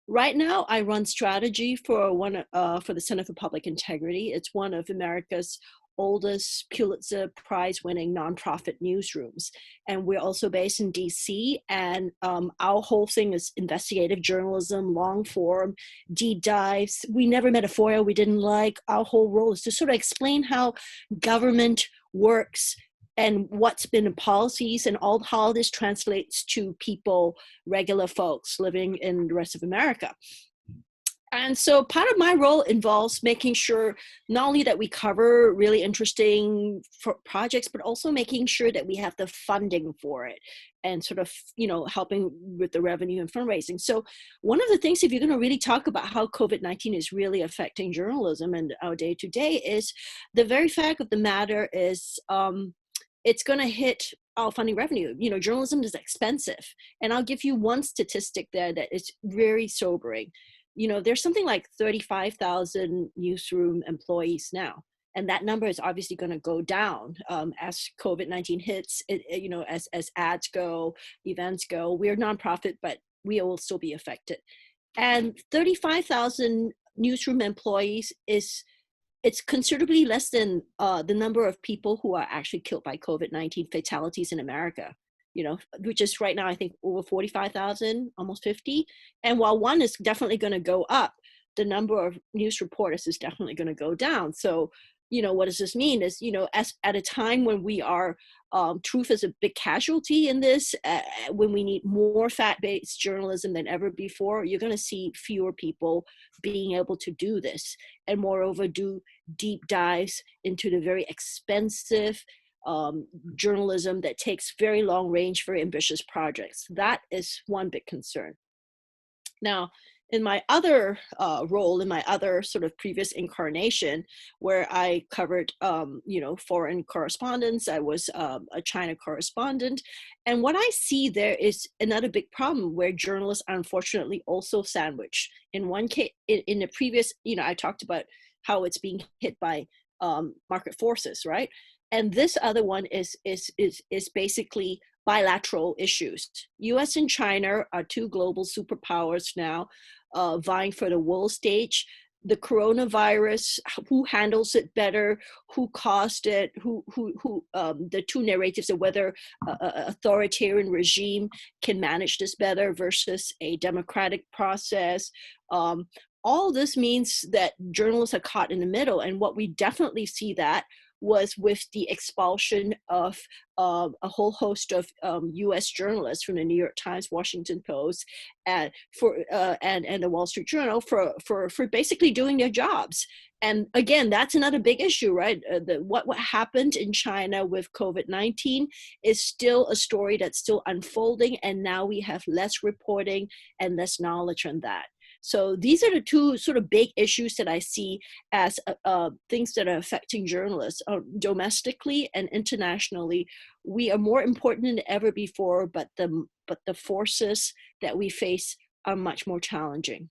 Right now, I run strategy for for the Center for Public Integrity. It's one of America's oldest Pulitzer Prize-winning nonprofit newsrooms, and we're also based in DC. And our whole thing is investigative journalism, long form, deep dives. We never met a foil we didn't like. Our whole role is to sort of explain how government works and what's been the policies and all how this translates to people, regular folks living in the rest of America. And so part of my role involves making sure not only that we cover really interesting projects, but also making sure that we have the funding for it and sort of, helping with the revenue and fundraising. So one of the things, if you're going to really talk about how COVID-19 is really affecting journalism and our day to day, is the very fact of the matter is, it's going to hit our funding revenue. Journalism is expensive. And I'll give you one statistic there that is very sobering. There's something like 35,000 newsroom employees now. And that number is obviously going to go down as COVID-19 hits, as ads go, events go. We're a nonprofit, but we will still be affected. And 35,000 newsroom employees it's considerably less than the number of people who are actually killed by COVID-19 fatalities in America, which is right now, I think, over 45,000, almost 50. And while one is definitely going to go up, the number of news reporters is definitely going to go down. So, what does this mean is, as at a time when we are, truth is a big casualty in this, when we need more fact-based journalism than ever before, you're going to see fewer people being able to do this. And moreover, do deep dives into the very expensive journalism that takes very long range, very ambitious projects. That is one big concern. Now, in my other role, in my other sort of previous incarnation, where I covered, foreign correspondence, I was a China correspondent. And what I see there is another big problem where journalists are unfortunately also sandwiched. In one case, in the previous, I talked about how it's being hit by market forces, right? And this other one is basically bilateral issues. US and China are two global superpowers now, vying for the world stage. The coronavirus, who handles it better, who caused it, the two narratives of whether an authoritarian regime can manage this better versus a democratic process. All this means that journalists are caught in the middle. And what we definitely see that was with the expulsion of a whole host of U.S. journalists from the New York Times, Washington Post, and the Wall Street Journal for basically doing their jobs. And again, that's another big issue, right? What happened in China with COVID-19 is still a story that's still unfolding, and now we have less reporting and less knowledge on that. So these are the two sort of big issues that I see as things that are affecting journalists domestically and internationally. We are more important than ever before, but the forces that we face are much more challenging.